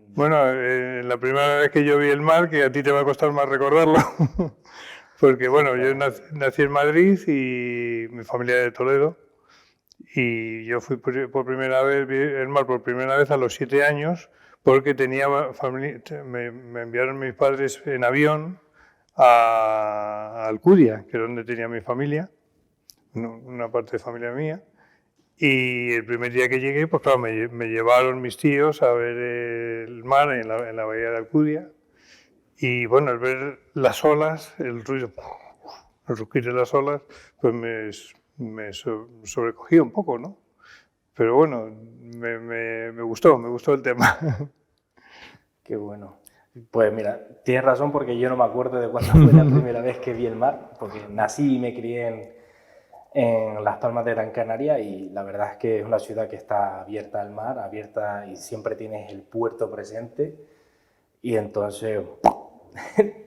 Bueno, la primera vez que yo vi el mar, que a ti te va a costar más recordarlo, porque Sí, bueno, yo claro. nací en Madrid y mi familia es de Toledo, y yo fui por primera vez, vi el mar por primera vez a los 7 años, porque tenía familia, me enviaron mis padres en avión a Alcudia, que es donde tenía mi familia, una parte de familia mía. Y el primer día que llegué, pues claro, me llevaron mis tíos a ver el mar en la bahía de Alcudia. Y bueno, al ver las olas, el ruido, el rugir de las olas, pues me sobrecogía un poco, ¿no? Pero bueno, me gustó el tema. Qué bueno. Pues mira, tienes razón porque yo no me acuerdo de cuándo fue la primera vez que vi el mar, porque nací y me crié en Las Palmas de Gran Canaria y la verdad es que es una ciudad que está abierta al mar, abierta y siempre tienes el puerto presente y entonces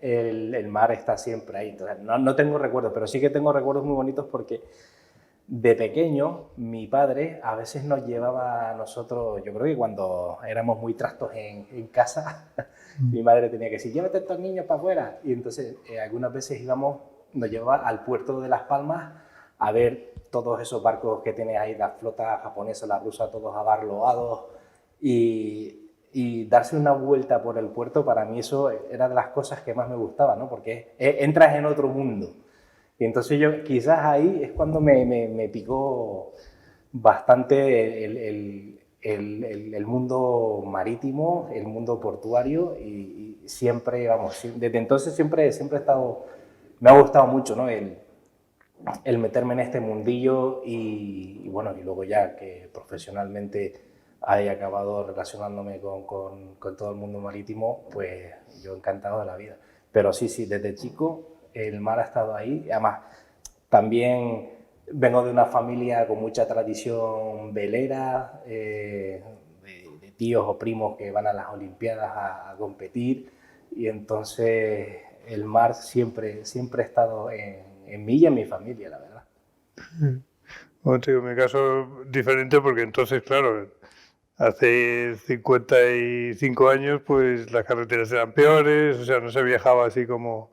el mar está siempre ahí. Entonces, no tengo recuerdos, pero sí que tengo recuerdos muy bonitos porque de pequeño mi padre a veces nos llevaba a nosotros, yo creo que cuando éramos muy trastos en casa, mi madre tenía que decir, llévate a estos niños para afuera. Y entonces algunas veces íbamos, nos llevaba al puerto de Las Palmas a ver todos esos barcos que tiene ahí, la flota japonesa, la rusa, todos abarloados y darse una vuelta por el puerto, para mí eso era de las cosas que más me gustaba, ¿no? Porque entras en otro mundo. Y entonces yo quizás ahí es cuando me picó bastante el mundo marítimo, el mundo portuario y siempre, vamos, desde entonces siempre he estado, me ha gustado mucho, ¿no? El meterme en este mundillo y bueno, y luego ya que profesionalmente haya acabado relacionándome con todo el mundo marítimo, pues yo encantado de la vida. Pero sí, desde chico el mar ha estado ahí. Además, también vengo de una familia con mucha tradición velera, de tíos o primos que van a las Olimpiadas a competir y entonces el mar siempre ha estado en mí y en mi familia, la verdad. Bueno, te digo, en mi caso diferente porque entonces, claro, hace 55 años, pues las carreteras eran peores, o sea, no se viajaba así como...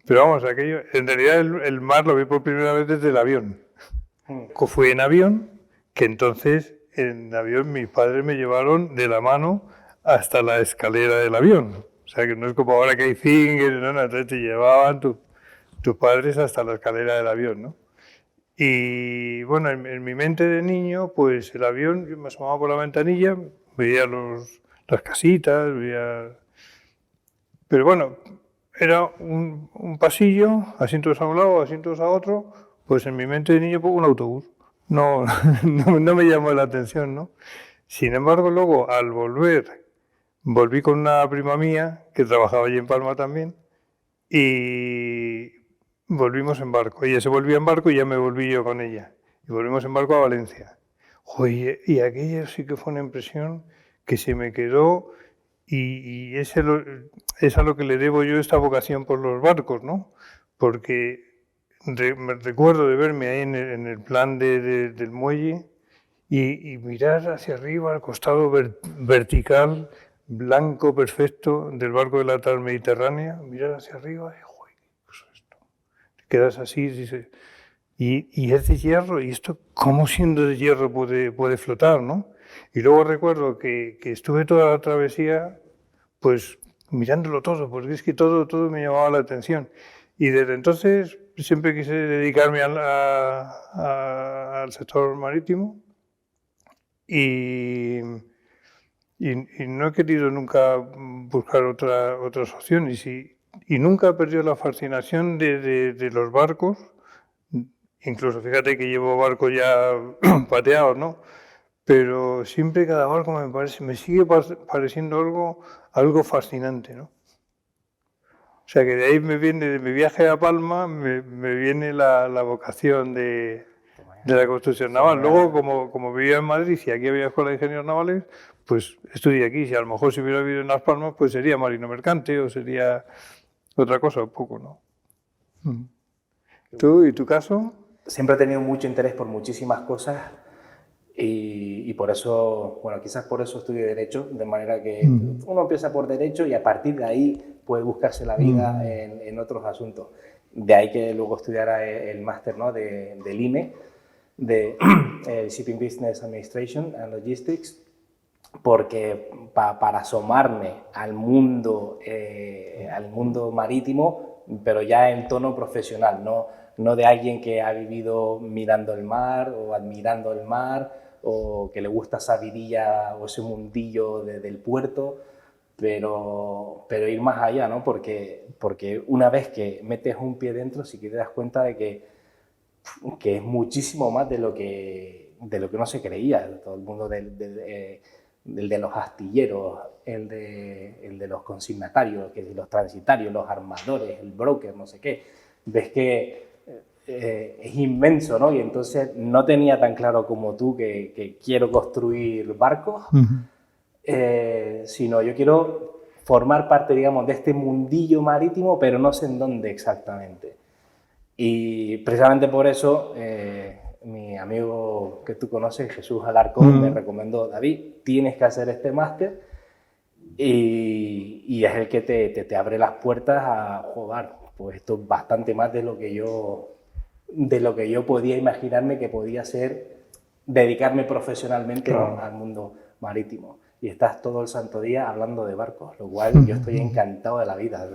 Pero vamos, aquello, en realidad el mar lo vi por primera vez desde el avión. Fui en avión, que entonces en avión mis padres me llevaron de la mano hasta la escalera del avión. O sea, que no es como ahora que hay fingers, no, no, entonces te llevaban tus padres hasta la escalera del avión, ¿no? Y bueno, en mi mente de niño, pues el avión, yo me asomaba por la ventanilla, veía las casitas, veía... Pero bueno, era un pasillo, asientos a un lado, asientos a otro, pues en mi mente de niño, pues un autobús. No, no me llamó la atención, ¿no? Sin embargo, luego, al volver, volví con una prima mía, que trabajaba allí en Palma también, y volvimos en barco. Ella se volvía en barco y ya me volví yo con ella. Y volvimos en barco a Valencia. Oye, y aquella sí que fue una impresión que se me quedó y es a lo que le debo yo esta vocación por los barcos, ¿no? Porque me recuerdo de verme ahí en el plan del muelle y mirar hacia arriba, al costado vertical, blanco, perfecto, del barco de la Transmediterránea, mirar hacia arriba y, joder, ¿qué es esto? Te quedas así, dices, y es de hierro, y esto, ¿cómo siendo de hierro puede flotar, no? Y luego recuerdo que estuve toda la travesía, pues, mirándolo todo, porque es que todo me llamaba la atención. Y desde entonces siempre quise dedicarme al sector marítimo y, y no he querido nunca buscar otras opciones y nunca he perdido la fascinación de los barcos. Incluso fíjate que llevo barcos ya pateados, ¿no? Pero siempre cada barco me sigue pareciendo algo fascinante, ¿no? O sea que de ahí me viene, de mi viaje a Palma, me viene la vocación de la construcción naval. Luego, Genial. como vivía en Madrid y aquí había escuela de ingenieros navales, pues estudié aquí. Si a lo mejor si hubiera vivido en Las Palmas, pues sería marino mercante o sería otra cosa, un poco, ¿no? ¿Tú y tu caso? Siempre he tenido mucho interés por muchísimas cosas Y por eso, bueno, quizás por eso estudié Derecho, de manera que uno empieza por Derecho y a partir de ahí puede buscarse la vida en otros asuntos. De ahí que luego estudiara el máster, ¿no?, del INE, de Shipping Business Administration and Logistics, porque para asomarme al mundo marítimo, pero ya en tono profesional, no de alguien que ha vivido mirando el mar o admirando el mar o que le gusta esa vidilla o ese mundillo del puerto, pero ir más allá, ¿no? Porque una vez que metes un pie dentro, sí que te das cuenta de que es muchísimo más de lo que no se creía. Todo el mundo el de los astilleros, el de los consignatarios, los transitarios, los armadores, el broker, no sé qué. Ves que es inmenso, ¿no? Y entonces no tenía tan claro como tú que quiero construir barcos, sino yo quiero formar parte, digamos, de este mundillo marítimo, pero no sé en dónde exactamente. Y precisamente por eso mi amigo que tú conoces, Jesús Alarcón, me recomendó: David, tienes que hacer este máster, y es el que te abre las puertas a jugar. Pues esto es bastante más de lo que yo podía imaginarme que podía ser dedicarme profesionalmente, ¿no?, al mundo marítimo. Y estás todo el santo día hablando de barcos, lo cual yo estoy encantado de la vida.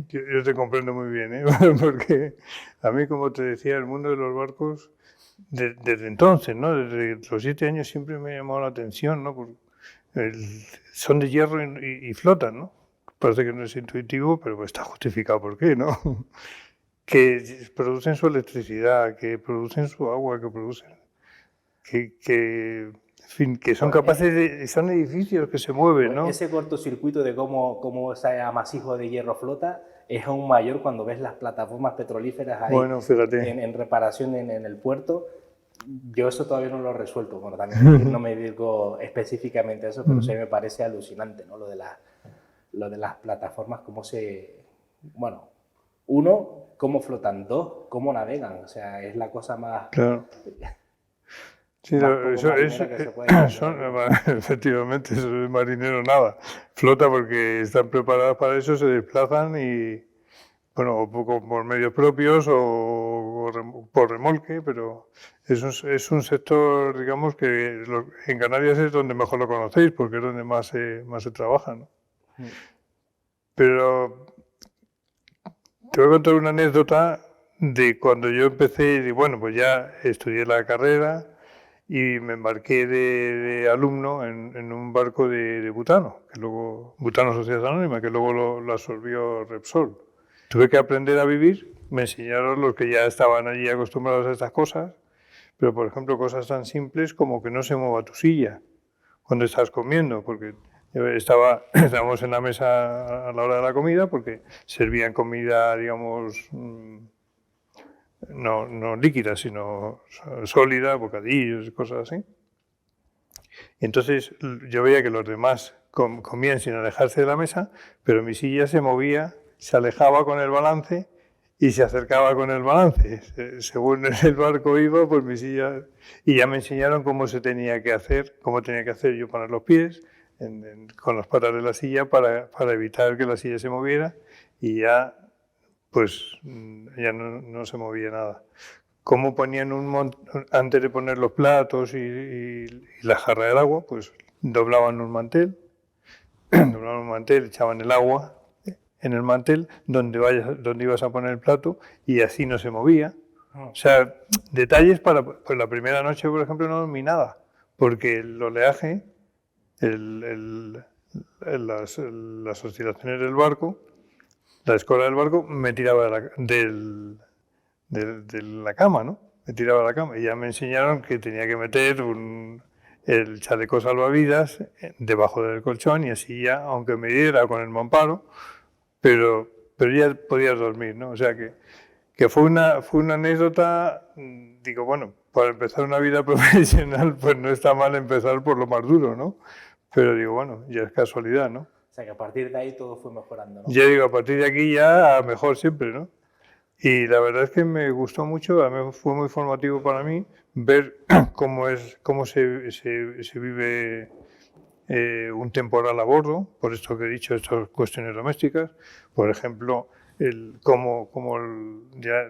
Yo te comprendo muy bien, ¿eh? Porque a mí, como te decía, el mundo de los barcos, desde entonces, ¿no? Desde los 7 años siempre me ha llamado la atención, ¿no? Son de hierro y flotan, ¿no? Parece que no es intuitivo, pero está justificado por qué, ¿no? Que producen su electricidad, que producen su agua, que producen... en fin, que son capaces de... Son edificios que se mueven, ¿no? Ese cortocircuito de cómo ese amasijo de hierro flota es aún mayor cuando ves las plataformas petrolíferas ahí, bueno, fíjate, en reparación en el puerto. Yo eso todavía no lo he resuelto. Bueno, también no me dedico específicamente a eso, pero sí me parece alucinante, ¿no? Lo de las plataformas, cómo se... Bueno, uno, cómo flotan; dos, cómo navegan. O sea, es la cosa más... Claro. Sí, efectivamente, eso es marinero nada. Flota porque están preparadas para eso, se desplazan y, bueno, un poco por medios propios o por remolque, pero es un sector, digamos, que en Canarias es donde mejor lo conocéis, porque es donde más se trabaja, ¿no? Pero te voy a contar una anécdota de cuando yo empecé, y bueno, pues ya estudié la carrera y me embarqué de alumno en un barco de butano, que luego, Butano Sociedad Anónima, que luego lo absorbió Repsol. Tuve que aprender a vivir, me enseñaron los que ya estaban allí acostumbrados a estas cosas, pero por ejemplo cosas tan simples como que no se mueva tu silla cuando estás comiendo, porque estábamos en la mesa a la hora de la comida, porque servían comida, digamos, no líquida, sino sólida, bocadillos, cosas así. Y entonces yo veía que los demás comían sin alejarse de la mesa, pero mi silla se movía, se alejaba con el balance y se acercaba con el balance. Según el barco iba, pues mi silla... Y ya me enseñaron cómo se tenía que hacer, cómo tenía que hacer yo poner los pies con las patas de la silla para evitar que la silla se moviera, y ya pues ya no se movía nada. Cómo ponían antes de poner los platos y la jarra del agua, pues doblaban un mantel, echaban el agua en el mantel donde ibas a poner el plato, y así no se movía. O sea, detalles para... Pues la primera noche, por ejemplo, no dormí nada, porque el oleaje, las oscilaciones del barco, la escola del barco me tiraba de la cama, ¿no? Me tiraba a la cama, y ya me enseñaron que tenía que meter el chaleco salvavidas debajo del colchón, y así ya, aunque me diera con el mamparo, pero ya podías dormir, ¿no? O sea que fue una anécdota. Digo, bueno, para empezar una vida profesional, pues no está mal empezar por lo más duro, ¿no? Pero digo, bueno, ya es casualidad, ¿no? O sea, que a partir de ahí todo fue mejorando, ¿no? Ya digo, a partir de aquí ya mejor siempre, ¿no? Y la verdad es que me gustó mucho, a mí fue muy formativo para mí, ver cómo se vive un temporal a bordo, por esto que he dicho, estas cuestiones domésticas. Por ejemplo, ya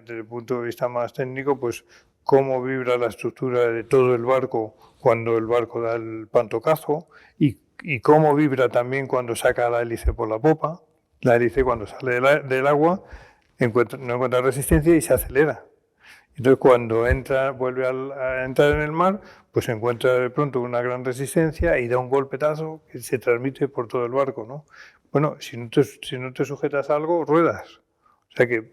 desde el punto de vista más técnico, pues cómo vibra la estructura de todo el barco cuando el barco da el pantocazo y cómo vibra también cuando saca la hélice por la popa. La hélice cuando sale del agua no encuentra resistencia y se acelera. Entonces cuando vuelve a entrar en el mar, pues se encuentra de pronto una gran resistencia y da un golpetazo que se transmite por todo el barco, ¿no? Bueno, si no te sujetas a algo, ruedas. O sea que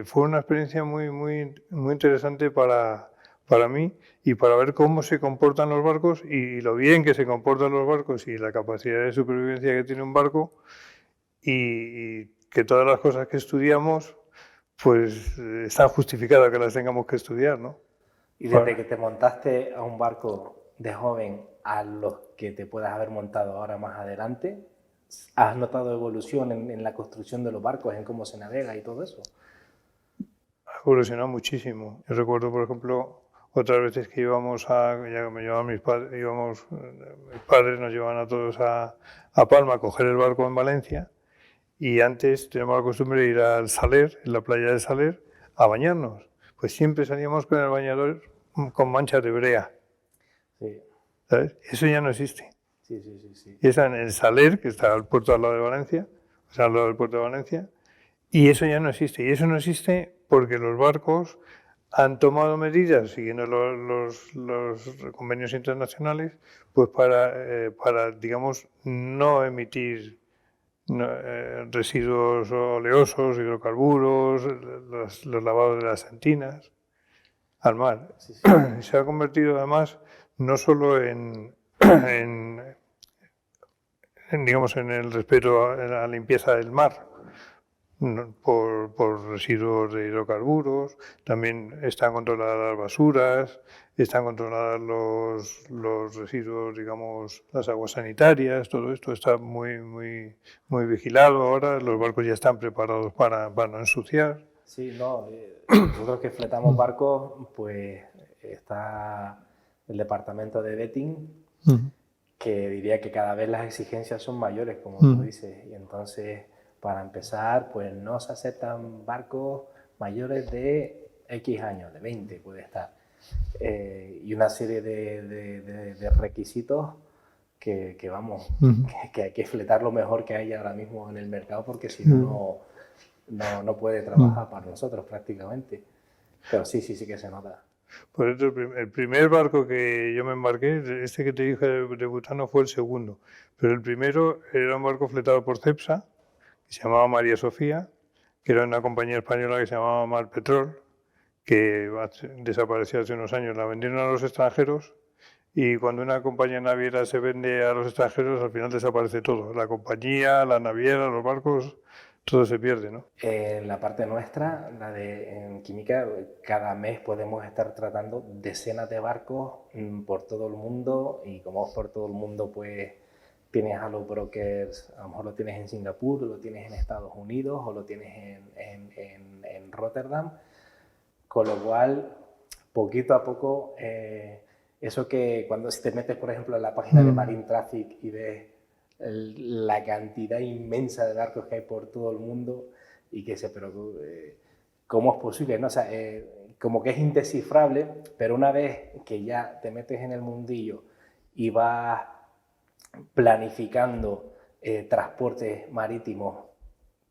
fue una experiencia muy interesante para mí y para ver cómo se comportan los barcos y lo bien que se comportan los barcos y la capacidad de supervivencia que tiene un barco y que todas las cosas que estudiamos pues están justificadas que las tengamos que estudiar, ¿no? Y desde que te montaste a un barco de joven a los que te puedas haber montado ahora más adelante, ¿has notado evolución en la construcción de los barcos, en cómo se navega y todo eso? Ha evolucionado muchísimo. Yo recuerdo, por ejemplo, otras veces que íbamos ya me llevaban mis padres, mis padres nos llevaban a todos a Palma a coger el barco en Valencia y antes teníamos la costumbre de ir al Saler, en la playa de Saler, a bañarnos. Pues siempre salíamos con el bañador con manchas de brea. Sí. ¿Sabes? Eso ya no existe. Sí. Y esa en el Saler, que está al puerto al lado de Valencia, o sea, al lado del puerto de Valencia, y eso ya no existe. Y eso no existe porque los barcos han tomado medidas, siguiendo los convenios internacionales, pues para digamos, no emitir residuos oleosos, hidrocarburos, los lavados de las antinas al mar. Sí. Se ha convertido además no solo digamos, en el respeto a la limpieza del mar, por residuos de hidrocarburos, también están controladas las basuras, están controladas los residuos, digamos, las aguas sanitarias, todo esto está muy vigilado ahora, los barcos ya están preparados para no ensuciar. Sí, no, nosotros que fletamos barcos, pues está el departamento de vetting, que diría que cada vez las exigencias son mayores, como tú dices, y entonces para empezar, pues no se aceptan barcos mayores de X años, de 20 puede estar, y una serie de requisitos que vamos, que hay que fletar lo mejor que hay ahora mismo en el mercado, porque si no puede trabajar para nosotros prácticamente. Pero sí que se nota. Por eso el primer barco que yo me embarqué, este que te dije de butano, fue el segundo. Pero el primero era un barco fletado por Cepsa, que se llamaba María Sofía, que era una compañía española que se llamaba Mar Petrol, que desapareció hace unos años. La vendieron a los extranjeros y cuando una compañía naviera se vende a los extranjeros, al final desaparece todo. La compañía, la naviera, los barcos, todo se pierde, ¿no? En la parte nuestra, en química, cada mes podemos estar tratando decenas de barcos por todo el mundo, y como por todo el mundo, pues tienes a los brokers, a lo mejor lo tienes en Singapur, lo tienes en Estados Unidos o lo tienes en Rotterdam, con lo cual, poquito a poco, eso que cuando si te metes, por ejemplo, en la página de Marine Traffic y ves la cantidad inmensa de barcos que hay por todo el mundo y que pero ¿cómo es posible? ¿No? O sea, como que es indescifrable, pero una vez que ya te metes en el mundillo y vas planificando transportes marítimos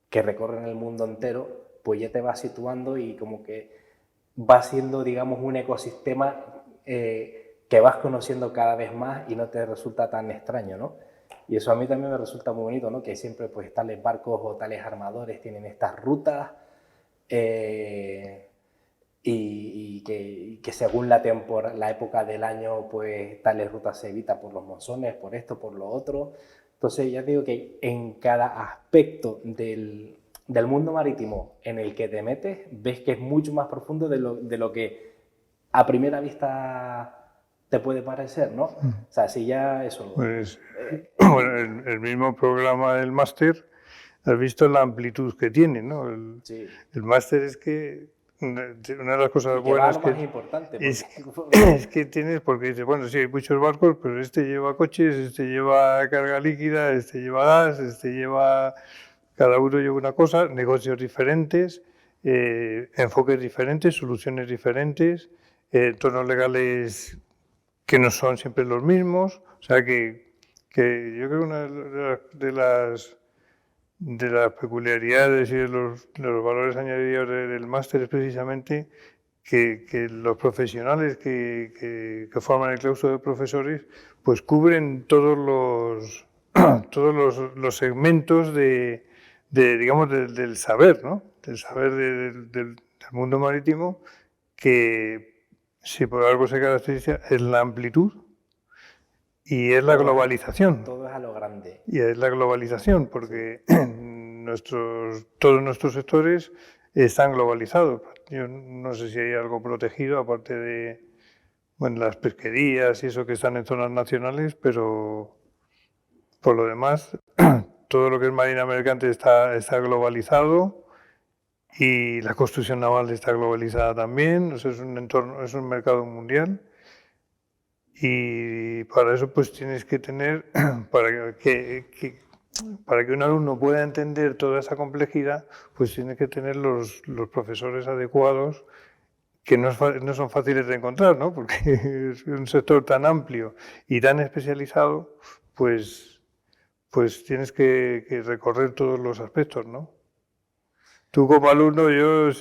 que recorren el mundo entero, pues ya te vas situando y como que va siendo, digamos, un ecosistema que vas conociendo cada vez más y no te resulta tan extraño, ¿no? Y eso a mí también me resulta muy bonito, ¿no? Que siempre pues tales barcos o tales armadores tienen estas rutas y que según la época del año, pues tales rutas se evitan por los monzones, por esto, por lo otro. Entonces ya digo que en cada aspecto del mundo marítimo en el que te metes, ves que es mucho más profundo de lo que a primera vista te puede parecer, ¿no? O sea, si ya eso... Pues, bueno, el mismo programa del máster, has visto la amplitud que tiene, ¿no? Sí. El máster es que una de las cosas Y que va a buenas lo más importante. es, Porque... es que tienes, porque dices, bueno, sí, hay muchos barcos, pero este lleva coches, este lleva carga líquida, este lleva gas, este lleva, cada uno lleva una cosa, negocios diferentes, enfoques diferentes, soluciones diferentes, entornos legales que no son siempre los mismos. O sea que yo creo que una de las peculiaridades y de los valores añadidos del máster es precisamente que los profesionales que forman el claustro de profesores pues cubren todos los segmentos digamos, del saber, ¿no? Del saber del mundo marítimo, que si por algo se caracteriza es la amplitud y es la globalización. Todo es a lo grande. Y es la globalización, porque todos nuestros sectores están globalizados. Yo no sé si hay algo protegido, aparte de bueno, las pesquerías y eso que están en zonas nacionales, pero por lo demás, todo lo que es marina mercante está globalizado y la construcción naval está globalizada también. O sea, es un entorno, es un mercado mundial. Y para eso pues tienes que tener, para que un alumno pueda entender toda esa complejidad, pues tienes que tener los profesores adecuados, que no son fáciles de encontrar, ¿no? Porque es un sector tan amplio y tan especializado, pues tienes que recorrer todos los aspectos, ¿no? Tú como alumno, yo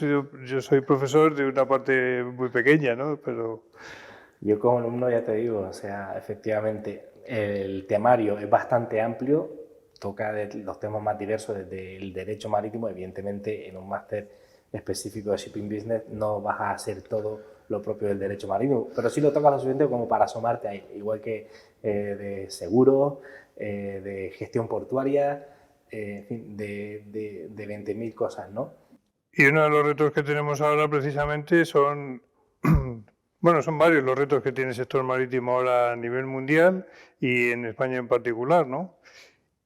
soy profesor de una parte muy pequeña, ¿no? Pero... Yo como alumno ya te digo, o sea, efectivamente, el temario es bastante amplio, toca los temas más diversos desde el derecho marítimo. Evidentemente, en un máster específico de Shipping Business no vas a hacer todo lo propio del derecho marítimo, pero sí lo tocas lo suficiente como para asomarte ahí, igual que de seguro, de gestión portuaria, en fin, de 20.000 cosas, ¿no? Y uno de los retos que tenemos ahora precisamente son, bueno, son varios los retos que tiene el sector marítimo ahora a nivel mundial y en España en particular, ¿no?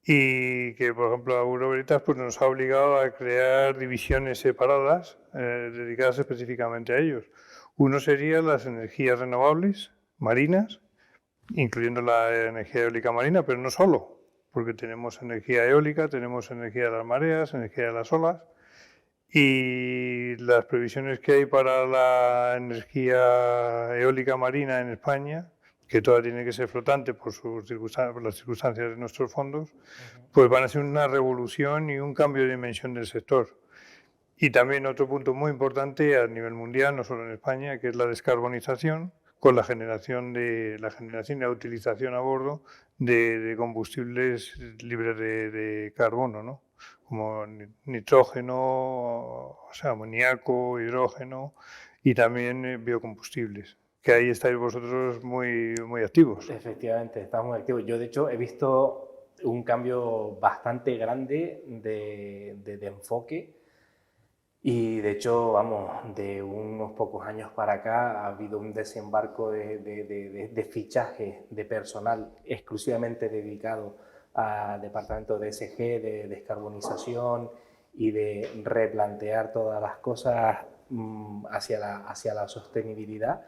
Y que, por ejemplo, a Bureau Veritas pues, nos ha obligado a crear divisiones separadas dedicadas específicamente a ellos. Uno sería las energías renovables marinas, incluyendo la energía eólica marina, pero no solo, porque tenemos energía eólica, tenemos energía de las mareas, energía de las olas, y las previsiones que hay para la energía eólica marina en España, que toda tiene que ser flotante por las circunstancias de nuestros fondos, pues van a ser una revolución y un cambio de dimensión del sector. Y también otro punto muy importante a nivel mundial, no solo en España, que es la descarbonización, con la generación y la utilización a bordo de combustibles libres de carbono, ¿no? Como nitrógeno, o sea, amoníaco, hidrógeno y también biocombustibles, que ahí estáis vosotros muy, muy activos. Efectivamente, estamos muy activos. Yo, de hecho, he visto un cambio bastante grande de enfoque y, de hecho, vamos, de unos pocos años para acá ha habido un desembarco de fichaje de personal exclusivamente dedicado al departamento de ESG, de descarbonización y de replantear todas las cosas hacia la sostenibilidad.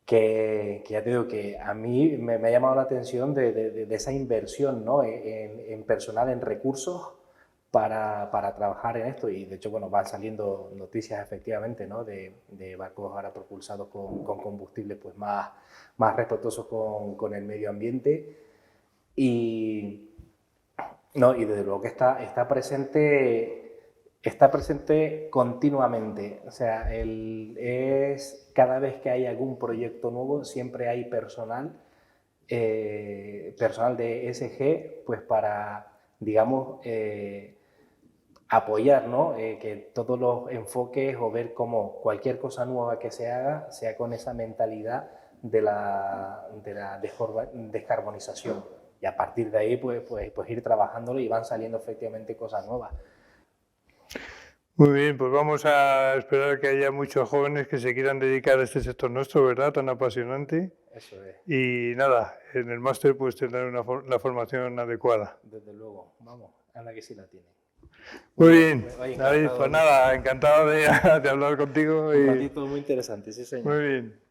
Que ya te digo que a mí me ha llamado la atención de esa inversión, ¿no? en personal, en recursos para trabajar en esto. Y de hecho, bueno, van saliendo noticias efectivamente, ¿no? de barcos ahora propulsados con combustibles pues, más respetuosos con el medio ambiente. Y, no, y desde luego que está presente continuamente. O sea, cada vez que hay algún proyecto nuevo, siempre hay personal de ESG, pues para, digamos, apoyar, ¿no? Que todos los enfoques o ver cómo cualquier cosa nueva que se haga sea con esa mentalidad de la descarbonización. Y a partir de ahí, pues ir trabajándolo y van saliendo efectivamente cosas nuevas. Muy bien, pues vamos a esperar que haya muchos jóvenes que se quieran dedicar a este sector nuestro, ¿verdad? Tan apasionante. Eso es. Y nada, en el máster pues tendrán la formación adecuada. Desde luego, vamos, anda que sí la tiene. Muy bien, Oye, David, encantado. pues nada, encantado de hablar contigo. Un ratito muy interesante, sí, señor. Muy bien.